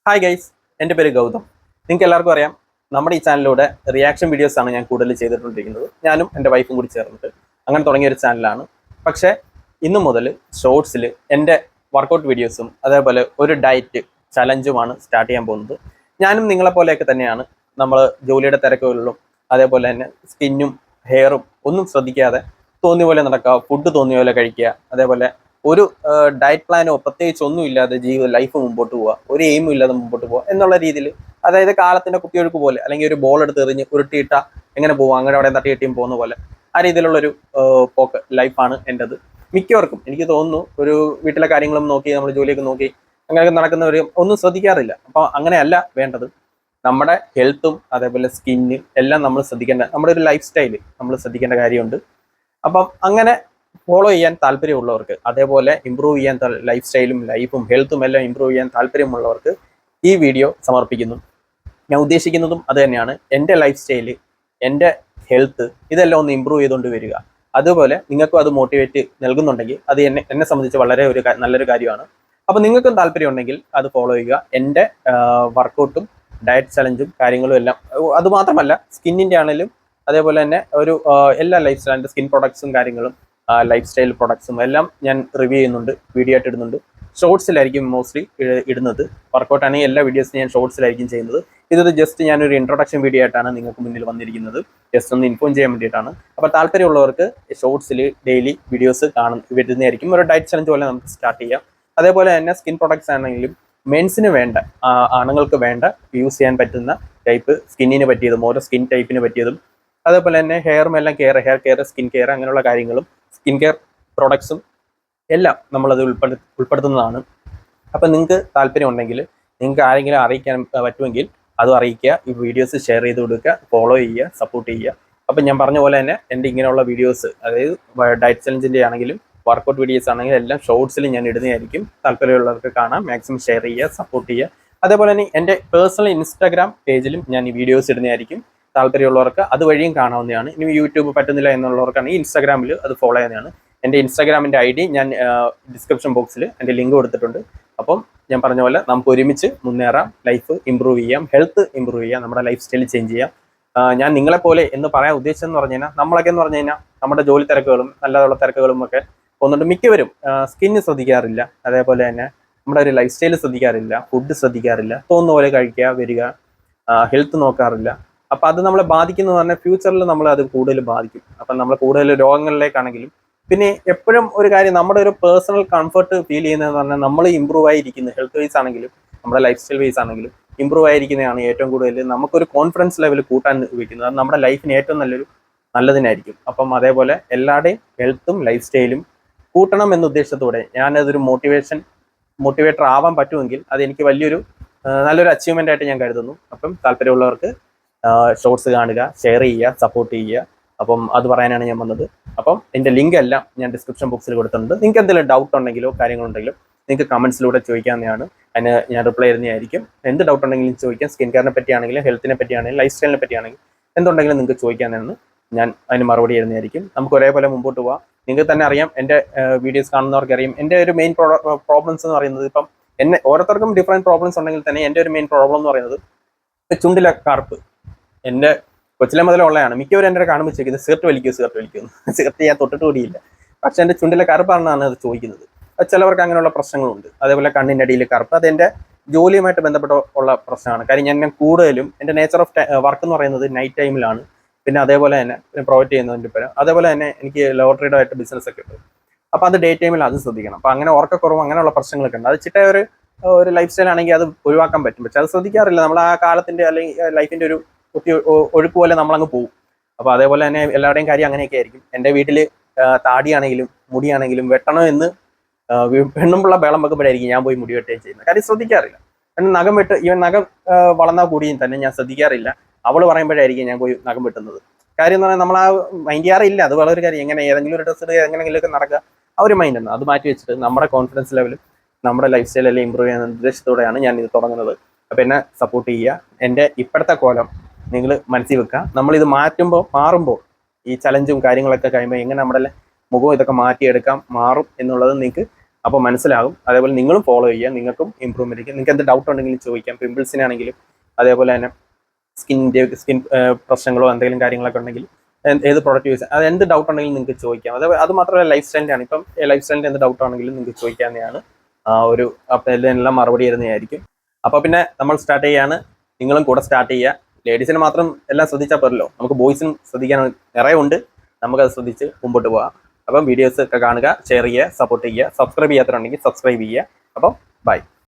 Hi guys, എൻ്റെ പേര് ഗൗതം. നിങ്ങൾക്ക് എല്ലാവർക്കും അറിയാം, നമ്മുടെ ഈ ചാനലിലൂടെ റിയാക്ഷൻ വീഡിയോസ് ആണ് ഞാൻ കൂടുതൽ ചെയ്തിട്ടുണ്ടിരിക്കുന്നത്. ഞാനും എൻ്റെ വൈഫും കൂടി ചേർന്നിട്ട് അങ്ങനെ തുടങ്ങിയ ഒരു ചാനലാണ്. പക്ഷേ ഇന്നു മുതൽ ഷോർട്സിൽ എൻ്റെ വർക്കൗട്ട് വീഡിയോസും അതേപോലെ ഒരു ഡയറ്റ് ചലഞ്ചുമാണ് സ്റ്റാർട്ട് ചെയ്യാൻ പോകുന്നത്. ഞാനും നിങ്ങളെപ്പോലെയൊക്കെ തന്നെയാണ്. നമ്മൾ ജോലിയുടെ തിരക്കുകളിലും അതേപോലെ തന്നെ സ്കിന്നും ഹെയറും ഒന്നും ശ്രദ്ധിക്കാതെ തോന്നിയ പോലെ നടക്കുക, ഫുഡ് തോന്നിയ പോലെ കഴിക്കുക, അതേപോലെ ഒരു ഡയറ്റ് പ്ലാനോ പ്രത്യേകിച്ച് ഒന്നും ഇല്ലാതെ ലൈഫ് മുമ്പോട്ട് പോവുക, ഒരു എയിമും ഇല്ലാതെ മുമ്പോട്ട് പോവുക എന്നുള്ള രീതിയിൽ, അതായത് കാലത്തിന്റെ കുത്തിയൊഴുക്ക് പോലെ, അല്ലെങ്കിൽ ഒരു ബോൾ എടുത്ത് എറിഞ്ഞ് ഉരുട്ടിയിട്ട എങ്ങനെ പോവുക, അങ്ങനെ അവിടെ തട്ടി കെട്ടിയും പോകുന്ന പോലെ ആ രീതിയിലുള്ളൊരു പോക്ക് ലൈഫാണ് എൻ്റെത്. മിക്കവർക്കും എനിക്ക് തോന്നുന്നു ഒരു വീട്ടിലെ കാര്യങ്ങളും നോക്കി നമ്മൾ ജോലിയൊക്കെ നോക്കി അങ്ങനെയൊക്കെ നടക്കുന്നവർ ഒന്നും ശ്രദ്ധിക്കാറില്ല. അപ്പോൾ അങ്ങനെയല്ല വേണ്ടത്. നമ്മുടെ ഹെൽത്തും അതേപോലെ സ്കിന്ന് എല്ലാം നമ്മൾ ശ്രദ്ധിക്കേണ്ട, നമ്മുടെ ഒരു ലൈഫ് സ്റ്റൈല് നമ്മൾ ശ്രദ്ധിക്കേണ്ട കാര്യമുണ്ട്. അപ്പം അങ്ങനെ ഫോളോ ചെയ്യാൻ താല്പര്യമുള്ളവർക്ക്, അതേപോലെ ഇമ്പ്രൂവ് ചെയ്യാൻ ലൈഫ് സ്റ്റൈലും ലൈഫും ഹെൽത്തും എല്ലാം ഇമ്പ്രൂവ് ചെയ്യാൻ താല്പര്യമുള്ളവർക്ക് ഈ വീഡിയോ സമർപ്പിക്കുന്നു. ഞാൻ ഉദ്ദേശിക്കുന്നതും അത് തന്നെയാണ്. എൻ്റെ ലൈഫ് സ്റ്റൈല്, എൻ്റെ ഹെൽത്ത് ഇതെല്ലാം ഒന്ന് ഇമ്പ്രൂവ് ചെയ്തുകൊണ്ട് വരിക. അതുപോലെ നിങ്ങൾക്കും അത് മോട്ടിവേറ്റ് നൽകുന്നുണ്ടെങ്കിൽ അത് എന്നെ സംബന്ധിച്ച് വളരെ നല്ലൊരു കാര്യമാണ്. അപ്പോൾ നിങ്ങൾക്കും താല്പര്യം ഉണ്ടെങ്കിൽ അത് ഫോളോ ചെയ്യുക. എൻ്റെ വർക്കൗട്ടും ഡയറ്റ് ചലഞ്ചും കാര്യങ്ങളും എല്ലാം, അതുമാത്രമല്ല സ്കിന്നിൻ്റെ ആണെങ്കിലും അതേപോലെ തന്നെ ഒരു എല്ലാ ലൈഫ് സ്റ്റൈലിൻ്റെ സ്കിൻ പ്രൊഡക്ട്സും കാര്യങ്ങളും ലൈഫ് സ്റ്റൈൽ പ്രൊഡക്ട്സും എല്ലാം ഞാൻ റിവ്യൂ ചെയ്യുന്നുണ്ട്, വീഡിയോ ആയിട്ട് ഇടുന്നുണ്ട്. ഷോർട്സിലായിരിക്കും മോസ്റ്റ്ലി ഇടുന്നത്. വർക്കൗട്ട് ആണെങ്കിൽ എല്ലാ വീഡിയോസും ഞാൻ ഷോർട്സിലായിരിക്കും ചെയ്യുന്നത്. ഇതൊരു ജസ്റ്റ് ഞാനൊരു ഇൻട്രൊഡക്ഷൻ വീഡിയോ ആയിട്ടാണ് നിങ്ങൾക്ക് മുന്നിൽ വന്നിരിക്കുന്നത്. ജസ്റ്റ് ഒന്ന് ഇൻഫോം ചെയ്യാൻ വേണ്ടിയിട്ടാണ്. അപ്പോൾ താല്പര്യമുള്ളവർക്ക് ഷോർട്സിൽ ഡെയിലി വീഡിയോസ് വരുന്നതായിരിക്കും. ഒരു ഡയറ്റ് ചലഞ്ച് പോലെ നമുക്ക് സ്റ്റാർട്ട് ചെയ്യാം. അതേപോലെ തന്നെ സ്കിൻ പ്രൊഡക്ട്സ് ആണെങ്കിലും മെൻസിന് വേണ്ട, ആണുങ്ങൾക്ക് വേണ്ട, യൂസ് ചെയ്യാൻ പറ്റുന്ന ടൈപ്പ് സ്കിന്നിന് പറ്റിയതും ഓരോ സ്കിൻ ടൈപ്പിന് പറ്റിയതും, അതേപോലെ തന്നെ ഹെയറും എല്ലാം ഹെയർ കെയർ, സ്കിൻ കെയർ അങ്ങനെയുള്ള കാര്യങ്ങളും സ്കിൻ കെയർ പ്രൊഡക്ട്സും എല്ലാം നമ്മളത് ഉൾപ്പെടുത്തുന്നതാണ്. അപ്പം നിങ്ങൾക്ക് താല്പര്യം ഉണ്ടെങ്കിൽ, നിങ്ങൾക്ക് ആരെങ്കിലും അറിയിക്കാൻ പറ്റുമെങ്കിൽ അതും അറിയിക്കുക. ഈ വീഡിയോസ് ഷെയർ ചെയ്ത് കൊടുക്കുക, ഫോളോ ചെയ്യുക, സപ്പോർട്ട് ചെയ്യുക. അപ്പം ഞാൻ പറഞ്ഞ പോലെ തന്നെ എൻ്റെ ഇങ്ങനെയുള്ള വീഡിയോസ്, അതായത് ഡയറ്റ് ചലഞ്ചിൻ്റെ ആണെങ്കിലും വർക്കൗട്ട് വീഡിയോസ് ആണെങ്കിലും എല്ലാം ഷോർട്സിൽ ഞാൻ ഇടുന്നതായിരിക്കും. താല്പര്യമുള്ളവർക്ക് കാണാം, മാക്സിമം ഷെയർ ചെയ്യുക, സപ്പോർട്ട് ചെയ്യുക. അതേപോലെ തന്നെ എൻ്റെ പേഴ്സണൽ ഇൻസ്റ്റാഗ്രാം പേജിലും ഞാൻ ഈ വീഡിയോസ് ഇടുന്നതായിരിക്കും. താല്പര്യമുള്ളവർക്ക് അതുവഴിയും കാണാവുന്നതാണ്. ഇനി യൂട്യൂബ് പറ്റുന്നില്ല എന്നുള്ളവർക്കാണെങ്കിൽ ഇൻസ്റ്റാഗ്രാമിൽ അത് ഫോളോ ചെയ്യുന്നതാണ്. എൻ്റെ ഇൻസ്റ്റാഗ്രാമിൻ്റെ ID ഞാൻ ഡിസ്ക്രിപ്ഷൻ ബോക്സിൽ എൻ്റെ ലിങ്ക് കൊടുത്തിട്ടുണ്ട്. അപ്പം ഞാൻ പറഞ്ഞ പോലെ നമുക്ക് ഒരുമിച്ച് മുന്നേറാം, ലൈഫ് ഇമ്പ്രൂവ് ചെയ്യാം, ഹെൽത്ത് ഇമ്പ്രൂവ് ചെയ്യാം, നമ്മുടെ ലൈഫ് സ്റ്റൈൽ ചേഞ്ച് ചെയ്യാം. ഞാൻ നിങ്ങളെപ്പോലെ എന്ന് പറയാൻ ഉദ്ദേശിച്ചതെന്ന് പറഞ്ഞു കഴിഞ്ഞാൽ, നമ്മളൊക്കെ എന്ന് പറഞ്ഞു കഴിഞ്ഞാൽ നമ്മുടെ ജോലി തിരക്കുകളും അല്ലാതുള്ള തിരക്കുകളും ഒക്കെ പോകുന്നുണ്ട്. മിക്കവരും സ്കിന്ന് ശ്രദ്ധിക്കാറില്ല, അതേപോലെ തന്നെ നമ്മുടെ ഒരു ലൈഫ് സ്റ്റൈൽ ശ്രദ്ധിക്കാറില്ല, ഫുഡ് ശ്രദ്ധിക്കാറില്ല, തോന്നുന്ന പോലെ കഴിക്കുക വരിക, ഹെൽത്ത് നോക്കാറില്ല. അപ്പം അത് നമ്മളെ ബാധിക്കുന്നത് പറഞ്ഞാൽ ഫ്യൂച്ചറിൽ നമ്മൾ അത് കൂടുതൽ ബാധിക്കും. അപ്പം നമ്മൾ കൂടുതൽ രോഗങ്ങളിലേക്കാണെങ്കിലും, പിന്നെ എപ്പോഴും ഒരു കാര്യം, നമ്മുടെ ഒരു പേഴ്സണൽ കംഫർട്ട് ഫീൽ ചെയ്യുന്നതെന്ന് പറഞ്ഞാൽ നമ്മൾ ഇമ്പ്രൂവ് ആയിരിക്കുന്നത്, ഹെൽത്ത് വൈസ് ആണെങ്കിലും നമ്മുടെ ലൈഫ് സ്റ്റൈൽ വൈസ് ആണെങ്കിലും ഇമ്പ്രൂവ് ആയിരിക്കുന്നതാണ് ഏറ്റവും കൂടുതൽ നമുക്കൊരു കോൺഫിഡൻസ് ലെവൽ കൂട്ടാൻ ഉപയോഗിക്കുന്നത്. അത് നമ്മുടെ ലൈഫിന് ഏറ്റവും നല്ലതിനായിരിക്കും. അപ്പം അതേപോലെ എല്ലാവരുടെയും ഹെൽത്തും ലൈഫ് സ്റ്റൈലും കൂട്ടണം എന്ന ഉദ്ദേശത്തോടെ ഞാനതൊരു മോട്ടിവേറ്റർ ആവാൻ പറ്റുമെങ്കിൽ അത് എനിക്ക് നല്ലൊരു അച്ചീവ്മെൻ്റ് ആയിട്ട് ഞാൻ കരുതുന്നു. അപ്പം താല്പര്യമുള്ളവർക്ക് ഷോർട്സ് കാണുക, ഷെയർ ചെയ്യുക, സപ്പോർട്ട് ചെയ്യുക. അപ്പം അത് പറയാനാണ് ഞാൻ വന്നത്. അപ്പം എൻ്റെ ലിങ്ക് എല്ലാം ഞാൻ ഡിസ്ക്രിപ്ഷൻ ബോക്സിൽ കൊടുത്തിട്ടുണ്ട്. നിങ്ങൾക്ക് എന്തെങ്കിലും ഡൗട്ട് ഉണ്ടെങ്കിലോ കാര്യങ്ങളുണ്ടെങ്കിലോ നിങ്ങൾക്ക് കമൻസിലൂടെ ചോദിക്കാവുന്നതാണ്. അതിന് ഞാൻ റിപ്ലൈ തരുന്നതായിരിക്കും. എന്ത് ഡൗട്ട് ഉണ്ടെങ്കിലും ചോദിക്കാം. സ്കിൻ കെയറിനെ പറ്റിയാണെങ്കിലും ഹെൽത്തിനെ പറ്റിയാണെങ്കിലും ലൈഫ് സ്റ്റൈലിനെ പറ്റിയാണെങ്കിലും എന്തുണ്ടെങ്കിലും നിങ്ങൾക്ക് ചോദിക്കാവുന്നതാണ്. ഞാൻ അതിന് മറുപടി തരുന്നതായിരിക്കും. നമുക്ക് ഒരേപോലെ മുമ്പോട്ട് പോവാം. നിങ്ങൾക്ക് തന്നെ അറിയാം, എൻ്റെ വീഡിയോസ് കാണുന്നവർക്ക് അറിയാം, എൻ്റെ ഒരു മെയിൻ പ്രോബ്ലംസ് എന്ന് പറയുന്നത്, ഇപ്പം ഓരോരുത്തർക്കും ഡിഫറെൻറ്റ് പ്രോബ്ലംസ് ഉണ്ടെങ്കിൽ തന്നെ എൻ്റെ ഒരു മെയിൻ പ്രോബ്ലം എന്ന് പറയുന്നത് ചുണ്ടിലെ കറുപ്പ്. എൻ്റെ കൊച്ചിലെ മുതലേ ഉള്ളതാണ്. മിക്കവരും എൻ്റെ കാണുമ്പോൾ ചോദിക്കുന്നത് സിഗരറ്റ് വലിക്കുന്നു. സിഗരറ്റ് ഞാൻ തൊട്ടിട്ട് കൂടിയില്ല, പക്ഷെ എൻ്റെ ചുണ്ടിലെ കറുപ്പാണെന്നാണ് അത് ചോദിക്കുന്നത്. ചിലവർക്ക് അങ്ങനെയുള്ള പ്രശ്നങ്ങളുണ്ട്. അതേപോലെ കണ്ണിൻ്റെ അടിയിൽ കറുപ്പ്, അതെൻ്റെ ജോലിയുമായിട്ട് ബന്ധപ്പെട്ട് ഉള്ള പ്രശ്നമാണ്. കാര്യം ഞാൻ കൂടുതലും എൻ്റെ നേച്ചർ ഓഫ് വർക്ക് എന്ന് പറയുന്നത് നൈറ്റ് ടൈമിലാണ്. പിന്നെ അതേപോലെ തന്നെ പ്രൊവൈഡ് ചെയ്യുന്നതിൻ്റെ പേര്, അതേപോലെ തന്നെ എനിക്ക് ലോട്ടറിയുടെ ആയിട്ട് ബിസിനസ് ഒക്കെ ഉണ്ട്. അപ്പോൾ അത് ഡേ ടൈമിൽ അത് ശ്രദ്ധിക്കണം. അപ്പോൾ അങ്ങനെ ഉറക്കക്കുറവ് അങ്ങനെയുള്ള പ്രശ്നങ്ങളൊക്കെ ഉണ്ട്. അത് ചിട്ട ഒരു ലൈഫ് സ്റ്റൈൽ ആണെങ്കിൽ അത് ഒഴിവാക്കാൻ പറ്റും. പക്ഷെ അത് ശ്രദ്ധിക്കാറില്ല. നമ്മൾ ആ കാലത്തിൻ്റെ അല്ലെങ്കിൽ ലൈഫിൻ്റെ ഒരു ഒഴുക്ക് പോലെ നമ്മളങ്ങ് പോകും. അപ്പോൾ അതേപോലെ തന്നെ എല്ലാവരുടെയും കാര്യം അങ്ങനെയൊക്കെ ആയിരിക്കും. എൻ്റെ വീട്ടിൽ താടിയാണെങ്കിലും മുടിയാണെങ്കിലും വെട്ടണം എന്ന് പെണ്ണുമ്പുള്ള ബേളം വെക്കുമ്പോഴായിരിക്കും ഞാൻ പോയി മുടി വെട്ടുകയും ചെയ്യുന്നത്. കാര്യം ശ്രദ്ധിക്കാറില്ല. നഖം വളർന്നാൽ കൂടിയും തന്നെ ഞാൻ ശ്രദ്ധിക്കാറില്ല. അവൾ പറയുമ്പോഴായിരിക്കും ഞാൻ പോയി നഖം വെട്ടുന്നത്. കാര്യം എന്ന് പറഞ്ഞാൽ നമ്മൾ ആ മൈൻഡ് ചെയ്യാറില്ല. അത് വളരെ കാര്യം. എങ്ങനെ ഏതെങ്കിലും ഒരു ഡ്രസ്സ് എങ്ങനെയെങ്കിലുമൊക്കെ നടക്കുക, ആ ഒരു മൈൻഡ് അത് മാറ്റി വെച്ചിട്ട് നമ്മുടെ കോൺഫിഡൻസ് ലെവലും നമ്മുടെ ലൈഫ് സ്റ്റൈലെല്ലാം ഇമ്പ്രൂവ് ചെയ്യുന്ന ഉദ്ദേശത്തോടെയാണ് ഞാൻ ഇത് തുടങ്ങുന്നത്. അപ്പോൾ എന്നെ സപ്പോർട്ട് ചെയ്യുക. എൻ്റെ ഇപ്പോഴത്തെ കോലം നിങ്ങൾ മനസ്സിൽ വെക്കുക. നമ്മളിത് മാറുമ്പോൾ ഈ ചലഞ്ചും കാര്യങ്ങളൊക്കെ കഴിയുമ്പോൾ എങ്ങനെ നമ്മുടെ മുഖം ഇതൊക്കെ മാറും എന്നുള്ളത് നിങ്ങൾക്ക് അപ്പോൾ മനസ്സിലാകും. അതേപോലെ നിങ്ങളും ഫോളോ ചെയ്യുക, നിങ്ങൾക്കും ഇമ്പ്രൂവ്മെൻറ്റ്. നിങ്ങൾക്ക് എന്ത് ഡൗട്ട് ഉണ്ടെങ്കിലും ചോദിക്കാം. പിമ്പിൾസിനാണെങ്കിലും അതേപോലെ തന്നെ സ്കിൻ പ്രശ്നങ്ങളോ എന്തെങ്കിലും കാര്യങ്ങളൊക്കെ ഉണ്ടെങ്കിൽ ഏത് പ്രോഡക്റ്റ് യൂസ് അത് എന്ത് ഡൗട്ട് ഉണ്ടെങ്കിലും നിങ്ങൾക്ക് ചോദിക്കാം. അത് മാത്രമല്ല ലൈഫ് സ്റ്റൈലിൻ്റെ ആണ്. ഇപ്പം ലൈഫ് സ്റ്റൈലിൻ്റെ എന്ത് ഡൗട്ട് ആണെങ്കിലും നിങ്ങൾക്ക് ചോദിക്കാവുന്നതാണ്. അപ്പം എല്ലാം മറുപടി തരുന്നതായിരിക്കും. അപ്പോൾ പിന്നെ നമ്മൾ സ്റ്റാർട്ട് ചെയ്യാണ്. നിങ്ങളും കൂടെ സ്റ്റാർട്ട് ചെയ്യുക. ലേഡീസിന് മാത്രം എല്ലാം ശ്രദ്ധിച്ചാൽ പോരല്ലോ, നമുക്ക് ബോയ്സിനും ശ്രദ്ധിക്കാൻ നിറയെ ഉണ്ട്. നമുക്കത് ശ്രദ്ധിച്ച് മുമ്പോട്ട് പോകാം. അപ്പം വീഡിയോസ് ഒക്കെ കാണുക, ഷെയർ ചെയ്യുക, സപ്പോർട്ട് ചെയ്യുക. സബ്സ്ക്രൈബ് ചെയ്യാത്തവരുണ്ടെങ്കിൽ സബ്സ്ക്രൈബ് ചെയ്യുക. അപ്പം ബൈ.